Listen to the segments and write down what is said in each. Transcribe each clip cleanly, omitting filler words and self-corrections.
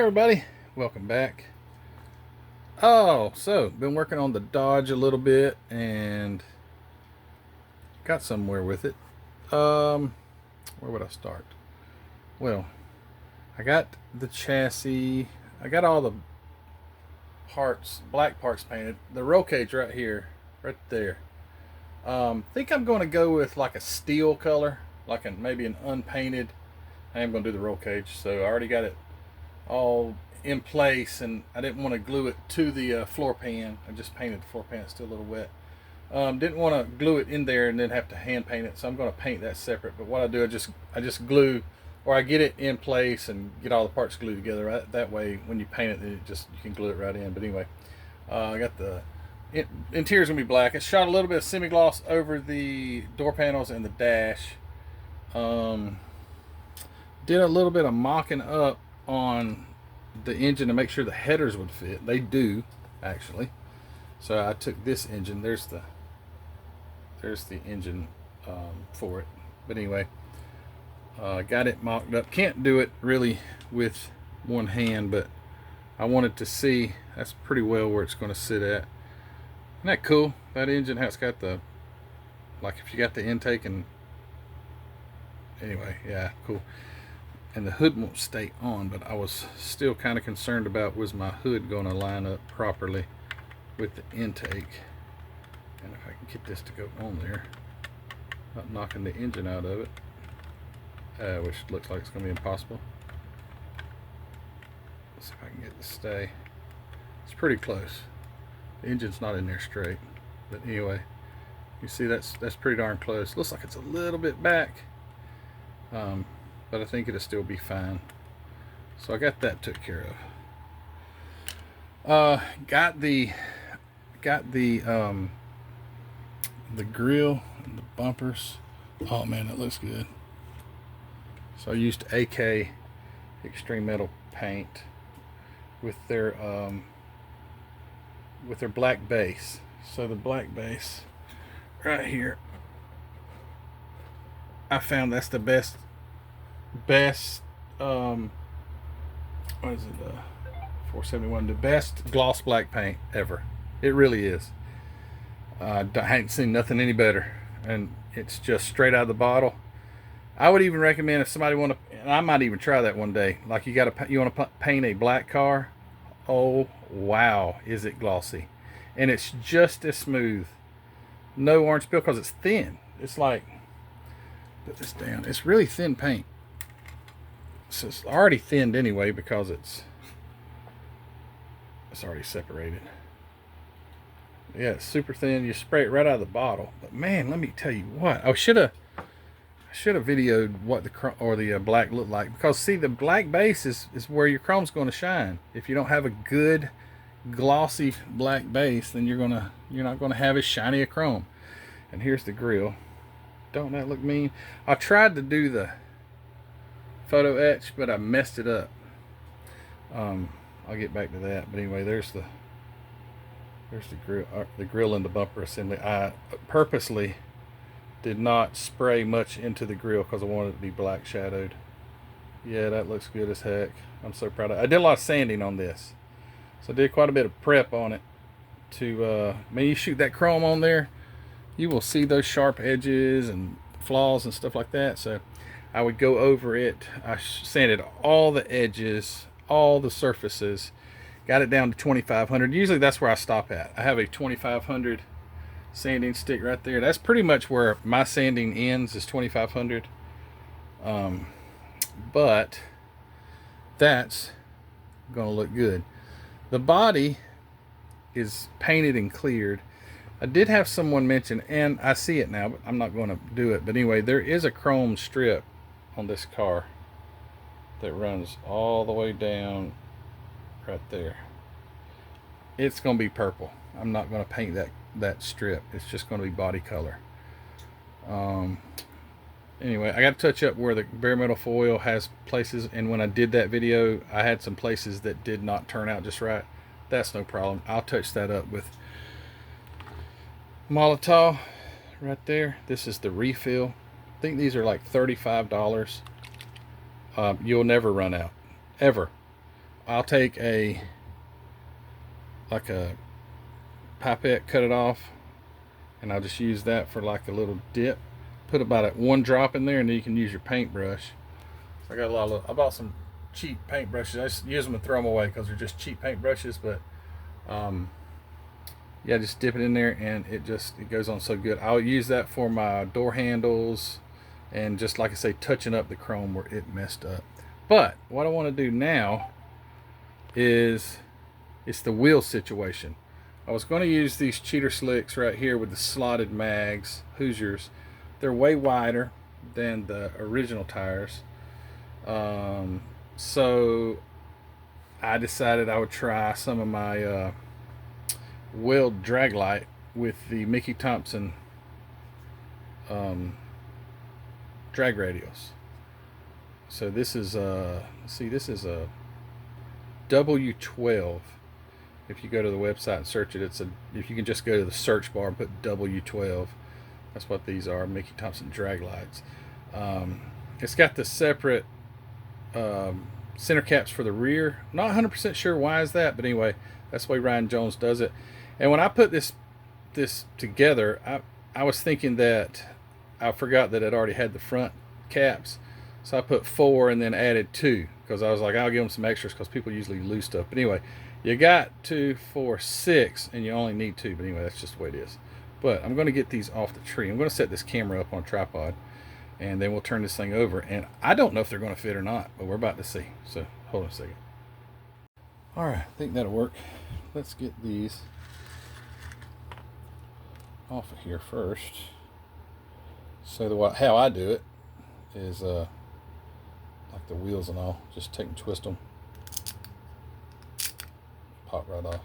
everybody, welcome back. So been working on the Dodge a little bit and got somewhere with it. Where would I start? Well, I got the chassis, I got all the parts, black parts painted. The roll cage right here, right there. Think I'm going to go with like a steel color, like maybe an unpainted. I am going to do the roll cage, so I already got it all in place, and I didn't want to glue it to the floor pan. I just painted the floor pan; it's still a little wet. Didn't want to glue it in there and then have to hand paint it, so I'm going to paint that separate. But what I do, I just glue, or I get it in place and get all the parts glued together. Right? That way, when you paint it, you can glue it right in. But anyway, I got the interior's gonna be black. I shot a little bit of semi-gloss over the door panels and the dash. Did a little bit of mocking up on the engine to make sure the headers would fit. They do, actually. So I took this engine. There's the engine for it. But anyway, got it mocked up. Can't do it really with one hand, but I wanted to see. That's pretty well where it's going to sit at. Isn't that cool? That engine has got the, like if you got the intake and anyway, yeah, cool. And the hood won't stay on, but I was still kind of concerned about, was my hood going to line up properly with the intake. And if I can get this to go on there, not knocking the engine out of it, which looks like it's going to be impossible. Let's see if I can get it to stay. It's pretty close. The engine's not in there straight, but anyway, you see that's pretty darn close. Looks like it's a little bit back, but I think it'll still be fine. So I got that took care of. Got the grill and the bumpers. Oh man, that looks good. So I used AK Extreme Metal paint with their black base. So the black base right here, I found that's the best what is it, 471, the best gloss black paint ever. It really is. I haven't seen nothing any better, and it's just straight out of the bottle. I would even recommend, if somebody want to, and I might even try that one day, like you want to paint a black car. Oh wow, is it glossy, and it's just as smooth. No orange peel because it's thin. It's like, put this down, it's really thin paint. So it's already thinned anyway because it's already separated. Yeah, it's super thin. You spray it right out of the bottle. But man, let me tell you what, I should have videoed what the black looked like, because see, the black base is where your chrome's going to shine. If you don't have a good glossy black base, then you're not going to have as shiny a chrome. And here's the grill. Don't that look mean? I tried to do the photo etch, but I messed it up. I'll get back to that. But anyway, there's the grill and the bumper assembly. I purposely did not spray much into the grill because I wanted it to be black shadowed. Yeah, that looks good as heck. I'm so proud of it. I did a lot of sanding on this, so I did quite a bit of prep on it. When you shoot that chrome on there, you will see those sharp edges and flaws and stuff like that. So I would go over it. I sanded all the edges, all the surfaces, got it down to 2500. Usually that's where I stop at. I have a 2500 sanding stick right there. That's pretty much where my sanding ends, is 2500. But that's gonna look good. The body is painted and cleared. I did have someone mention, and I see it now, but I'm not going to do it. But anyway, there is a chrome strip on this car that runs all the way down right there. It's going to be purple. I'm not going to paint that strip. It's just going to be body color. Anyway, I got to touch up where the bare metal foil has places, and when I did that video, I had some places that did not turn out just right. That's no problem. I'll touch that up with Molotov right there. This is the refill. I think these are like $35. You'll never run out, ever. I'll take a pipette, cut it off, and I'll just use that for like a little dip. Put about one drop in there, and then you can use your paintbrush. So I got I bought some cheap paintbrushes. I just use them and throw them away because they're just cheap paintbrushes. But yeah, just dip it in there, and it goes on so good. I'll use that for my door handles, and just like I say, touching up the chrome where it messed up. But what I want to do now is it's the wheel situation. I was going to use these cheater slicks right here with the slotted mags, Hoosiers. They're way wider than the original tires. So I decided I would try some of my weld drag light with the Mickey Thompson drag radials. So this is this is a W12. If you go to the website and search it, if you can just go to the search bar and put W12, that's what these are, Mickey Thompson drag lights. It's got the separate center caps for the rear. Not 100% sure why is that, but anyway, that's the way Ryan Jones does it. And when I put this together, I was thinking that I forgot that it already had the front caps, so I put 4 and then added 2 because I was like, I'll give them some extras because people usually lose stuff. But anyway, you got 2, 4, 6, and you only need 2. But anyway, that's just the way it is. But I'm going to get these off the tree. I'm going to set this camera up on a tripod, and then we'll turn this thing over. And I don't know if they're going to fit or not, but we're about to see. So hold on a second. All right, I think that'll work. Let's get these off of here first. So how I do it is like the wheels and all, just take and twist them, pop right off.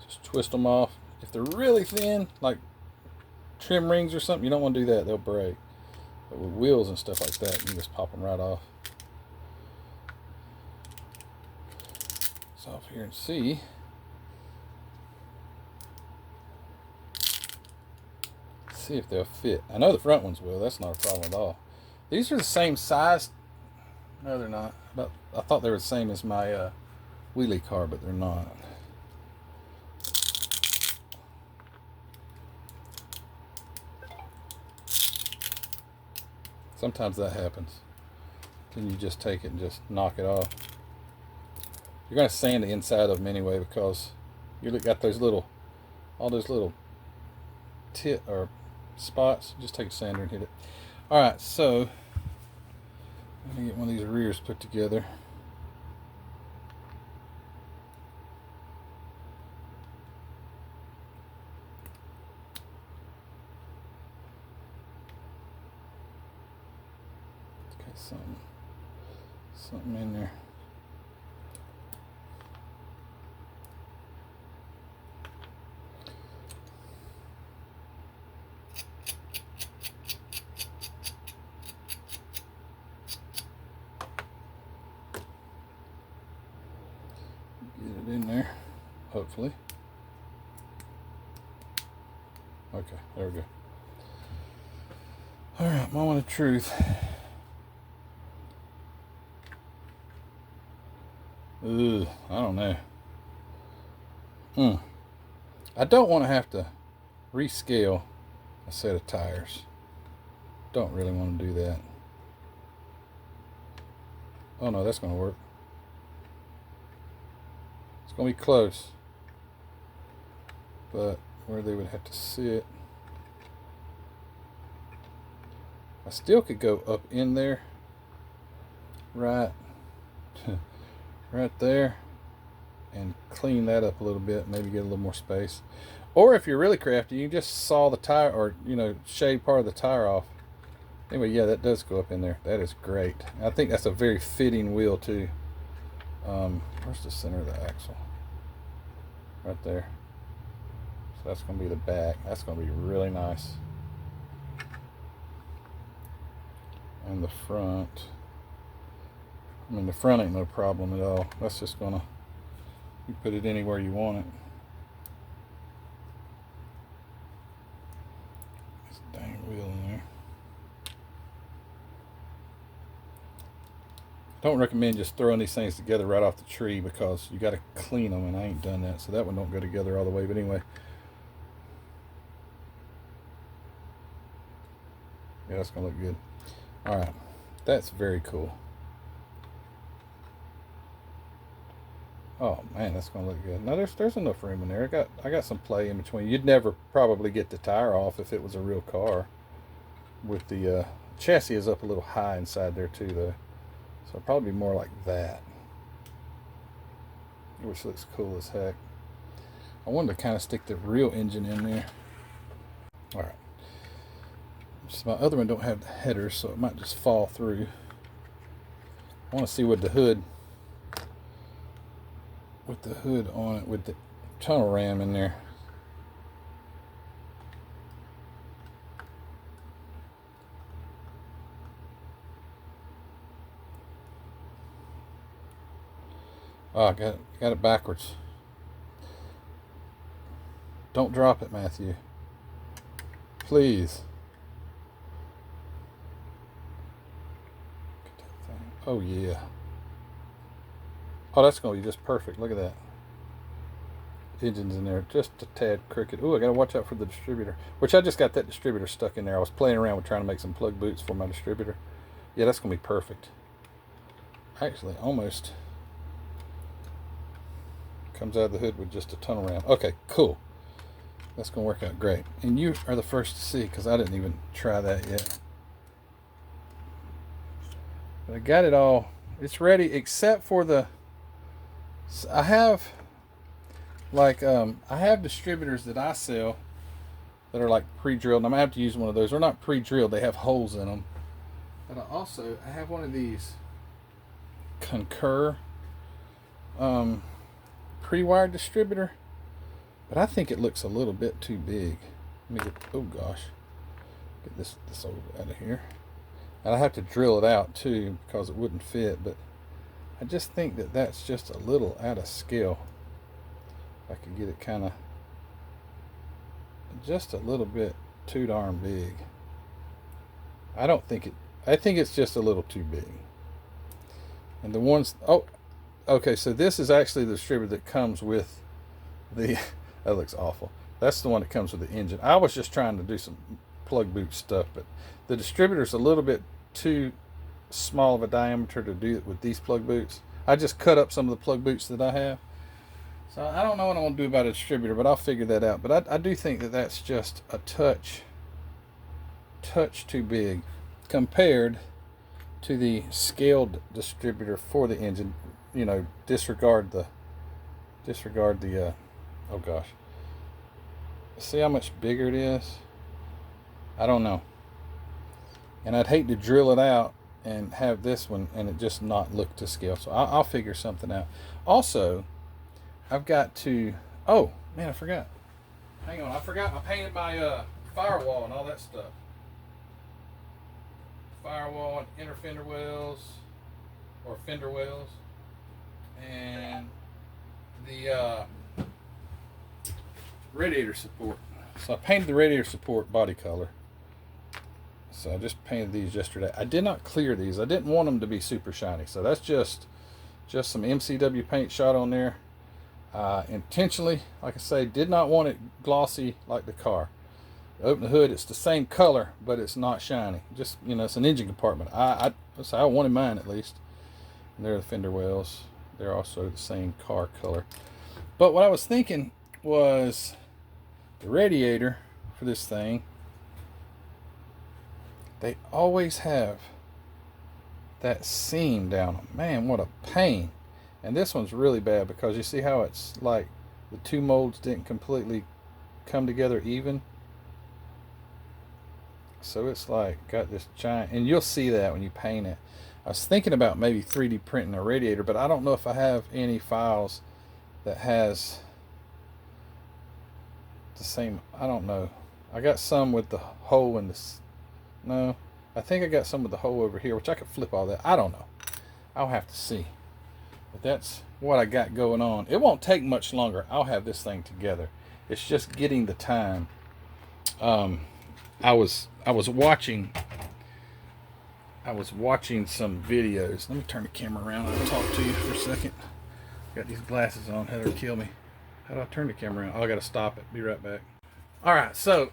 Just twist them off. If they're really thin, like trim rings or something, you don't want to do that, they'll break. But with wheels and stuff like that, you can just pop them right off. So off here and see. See if they'll fit. I know the front ones will. That's not a problem at all. These are the same size. No, they're not. But I thought they were the same as my wheelie car, but they're not. Sometimes that happens. Then you just take it and just knock it off. You're going to sand the inside of them anyway because you got all those little spots. Just take a sander and hit it. All right, so I'm going to get one of these rears put together. Got something in there. Get it in there, hopefully. Okay, there we go. All right, moment of truth. Ugh, I don't know. I don't want to have to rescale a set of tires. Don't really want to do that. Oh no, that's going to work. It's going to be close. But where they would have to sit. I still could go up in there. Right. Right there. And clean that up a little bit. Maybe get a little more space. Or if you're really crafty, you just saw the tire, or shave part of the tire off. Anyway, yeah, that does go up in there. That is great. I think that's a very fitting wheel too. Where's the center of the axle? Right there. So that's going to be the back. That's going to be really nice. And the front. I mean, the front ain't no problem at all. That's just going to, you put it anywhere you want it. This dang wheel in there. Don't recommend just throwing these things together right off the tree because you got to clean them, and I ain't done that, so that one don't go together all the way. But anyway, yeah, that's gonna look good. All right, that's very cool. Oh man, that's gonna look good. Now there's enough room in there. I got some play in between. You'd never probably get the tire off if it was a real car. With the chassis is up a little high inside there too, though. So it'll probably be more like that, which looks cool as heck. I wanted to kind of stick the real engine in there. All right. Just my other one don't have the headers, so it might just fall through. I want to see what the hood, on it, with the tunnel ram in there. Oh, I got it backwards. Don't drop it, Matthew. Please. Oh yeah. Oh, that's going to be just perfect. Look at that. Engine's in there, just a tad crooked. Ooh, I got to watch out for the distributor. Which I just got that distributor stuck in there. I was playing around with trying to make some plug boots for my distributor. Yeah, that's going to be perfect. Actually, almost comes out of the hood with just a tunnel ram. Okay, cool. That's going to work out great. And you are the first to see because I didn't even try that yet. But I got it all. It's ready except for the... I have... Like, I have distributors that I sell that are like pre-drilled. And I'm going to have to use one of those. They're not pre-drilled. They have holes in them. But I have one of these Concur pre-wired distributor. But I think it looks a little bit too big. Let me get, oh gosh. Get this old out of here. And I have to drill it out too because it wouldn't fit. But I just think that that's just a little out of scale. If I could get it kind of just a little bit too darn big. I think it's just a little too big. And the ones, oh, okay, so this is actually the distributor that comes with the, that looks awful. That's the one that comes with the engine. I was just trying to do some plug boot stuff, but the distributor's a little bit too small of a diameter to do it with these plug boots. I just cut up some of the plug boots that I have. So I don't know what I want to do about a distributor, but I'll figure that out. But I do think that that's just a touch too big compared to the scaled distributor for the engine. You know, disregard the oh gosh. See how much bigger it is? I don't know. And I'd hate to drill it out and have this one and it just not look to scale. So I'll figure something out. Also, I've got to, oh man, I forgot. Hang on, I forgot I painted my firewall and all that stuff. Firewall and inner fender wells, or fender wells, and the radiator support. So I painted the radiator support body color. So I just painted these yesterday. I did not clear these. I didn't want them to be super shiny. So that's just some MCW paint shot on there. Intentionally, like I say, did not want it glossy like the car. Open the hood, it's the same color, but it's not shiny. Just, you know, it's an engine compartment. I wanted mine at least. And there are the fender wells. They're also the same car color. But what I was thinking was the radiator for this thing, they always have that seam down them. Man, what a pain. And this one's really bad because you see how it's like the two molds didn't completely come together even. So it's like got this giant, and you'll see that when you paint it. I was thinking about maybe 3D printing a radiator, but I don't know if I have any files that has the same. I don't know. I got some with the hole in this. No, I think I got some with the hole over here, which I could flip all that. I don't know. I'll have to see. But that's what I got going on. It won't take much longer. I'll have this thing together. It's just getting the time. I was watching I was watching some videos. Let me turn the camera around and talk to you for a second. Got these glasses on. Heather kill me. How do I turn the camera around? Oh, I gotta stop it. Be right back. All right, so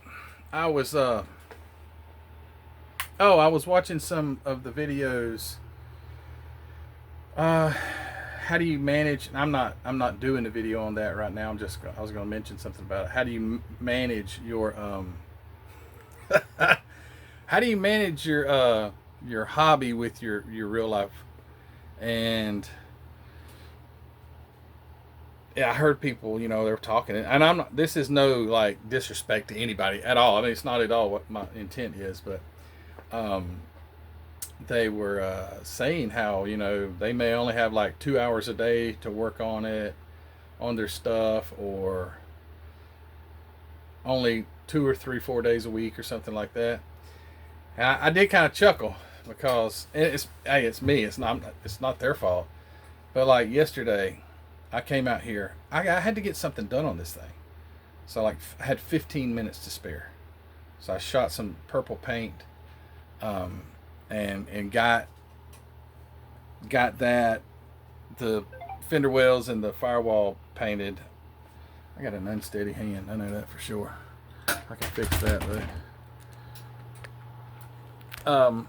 I was I was watching some of the videos. How do you manage? I'm not doing the video on that right now. I was going to mention something about it. How do you manage your how do you manage your hobby with your real life? And yeah, I heard people, they're talking, and I'm not. This is no like disrespect to anybody at all. I mean, it's not at all what my intent is, but um, they were saying how they may only have like 2 hours a day to work on their stuff, or only 2 or 3 4 days a week or something like that. And I did kind of chuckle because it's me. It's not their fault. But like yesterday, I came out here. I had to get something done on this thing, so like I had 15 minutes to spare. So I shot some purple paint, um, and got that the fender wells and the firewall painted. I got an unsteady hand. I know that for sure. I can fix that though.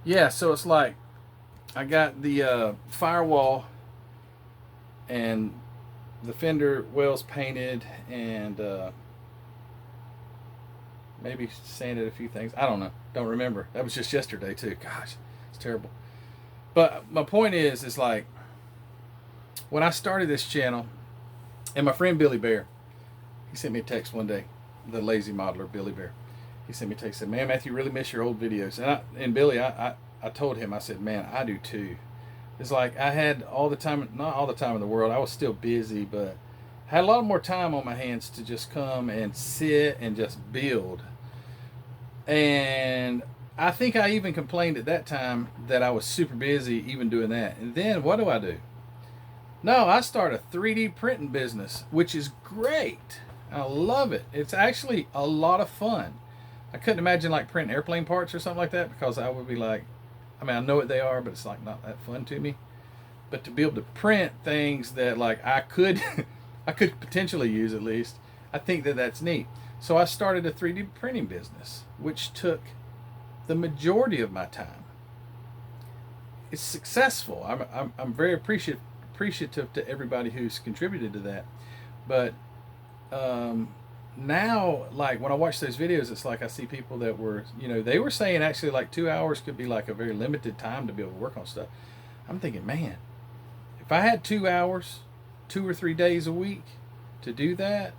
Yeah, so it's like I got the firewall and the fender wells painted, and maybe sanded a few things. I don't know. Don't remember. That was just yesterday too. Gosh, it's terrible. But my point is like when I started this channel, and my friend Billy Bear, he sent me a text one day. The lazy modeler Billy Bear. He sent me a text, said, "Man, Matthew, really miss your old videos." And Billy, I told him, I said, "Man, I do too." It's like I had all the time, not all the time in the world. I was still busy, but I had a lot more time on my hands to just come and sit and just build. And I think I even complained at that time that I was super busy even doing that. And then what do? No, I start a 3D printing business, which is great. I love it. It's actually a lot of fun. I couldn't imagine like printing airplane parts or something like that, because I would be like, I mean, I know what they are, but it's like not that fun to me. But to be able to print things that like I could I could potentially use, at least, I think that that's neat. So I started a 3D printing business, which took the majority of my time. It's successful. I'm very appreciative to everybody who's contributed to that. But now, like when I watch those videos, it's like I see people that were, they were saying actually like 2 hours could be like a very limited time to be able to work on stuff. I'm thinking, man, if I had 2 hours, 2 or 3 days a week to do that,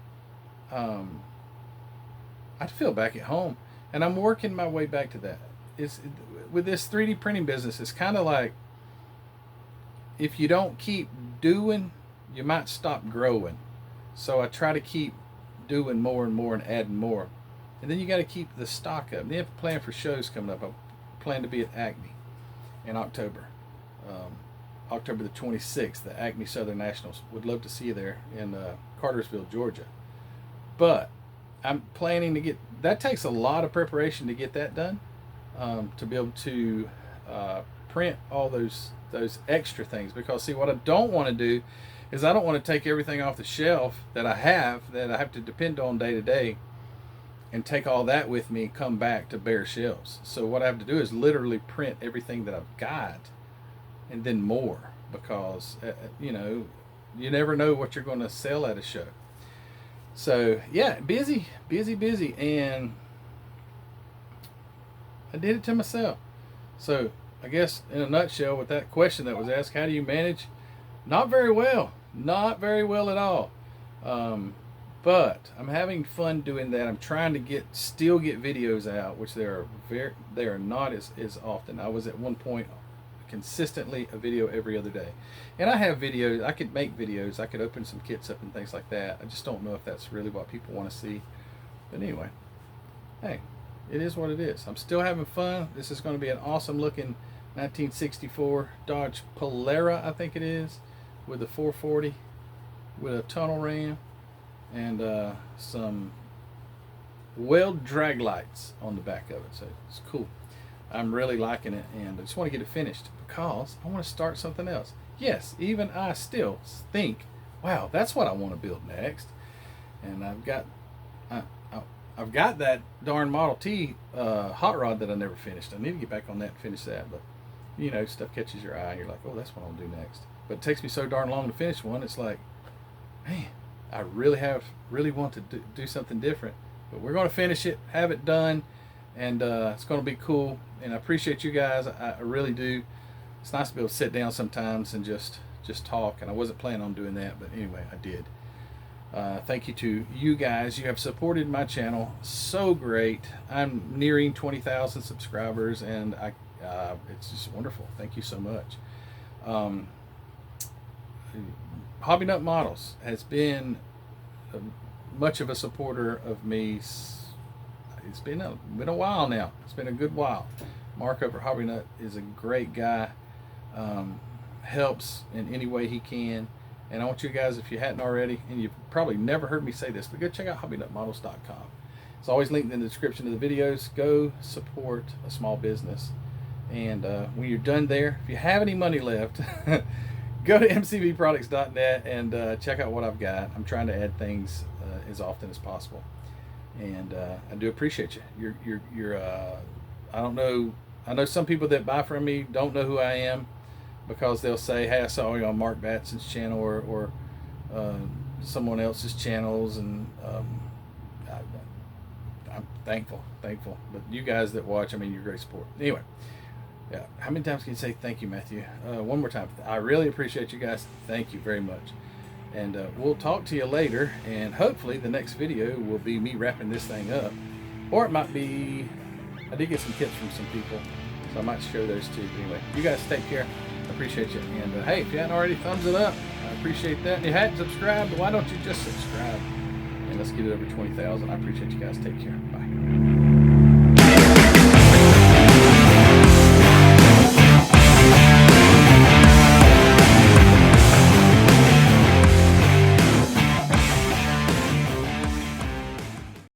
I'd feel back at home. And I'm working my way back to that. With this 3D printing business, it's kind of like if you don't keep doing, you might stop growing. So I try to keep doing more and more and adding more. And then you got to keep the stock up. And then plan for shows coming up. I plan to be at Acme in October. October the 26th, the Acme Southern Nationals. Would love to see you there in Cartersville, Georgia. But I'm planning to get, that takes a lot of preparation to get that done, to be able to print all those extra things. Because see, what I don't want to do is I don't want to take everything off the shelf that I have to depend on day to day, and take all that with me and come back to bare shelves. So what I have to do is literally print everything that I've got, and then more, because you never know what you're going to sell at a show. So yeah, busy, and I did it to myself. So I guess in a nutshell, with that question that was asked, how do you manage? Not very well at all. But I'm having fun doing that. I'm trying to still get videos out, which they are not as often. I was at one point consistently a video every other day. And I have videos, I could make videos, I could open some kits up and things like that. I just don't know if that's really what people want to see. But anyway, hey, it is what it is. I'm still having fun. This is going to be an awesome looking 1964 Dodge Polara, I think it is, with a 440, with a tunnel ram, and some weld drag lights on the back of it. So it's cool. I'm really liking it, and I just want to get it finished because I want to start something else. Yes, even I still think, wow, that's what I want to build next. And I, I've got that darn Model T hot rod that I never finished. I need to get back on that and finish that, but you know, stuff catches your eye. You're like, oh, that's what I'll do next. But it takes me so darn long to finish one. It's like, man, I really want to do something different. But we're going to finish it, have it done, and it's going to be cool. And I appreciate you guys. I really do. It's nice to be able to sit down sometimes and just talk. And I wasn't planning on doing that, but anyway, I did. Thank you to you guys. You have supported my channel so great. I'm nearing 20,000 subscribers, and it's just wonderful. Thank you so much. Hobby Nut Models has been much of a supporter of me. It's been a while now. It's been a good while. Mark over at Hobby Nut is a great guy. Helps in any way he can. And I want you guys, if you hadn't already, and you've probably never heard me say this, but go check out hobbynutmodels.com. It's always linked in the description of the videos. Go support a small business. And when you're done there, if you have any money left, go to mcvproducts.net and check out what I've got. I'm trying to add things as often as possible. And I do appreciate you. You're I don't know. I know some people that buy from me don't know who I am, because they'll say, hey, I saw you on Mark Batson's channel or someone else's channels, and I'm thankful. But you guys that watch, I mean, you're great support. Anyway, yeah. How many times can you say thank you, Matthew? One more time. I really appreciate you guys. Thank you very much. And we'll talk to you later, and hopefully the next video will be me wrapping this thing up. Or it might be, I did get some tips from some people, so I might show those too. Anyway, you guys take care. I appreciate you. And hey, if you hadn't already, thumbs it up. I appreciate that. And if you hadn't subscribed, why don't you just subscribe? And let's get it over 20,000. I appreciate you guys. Take care. Bye.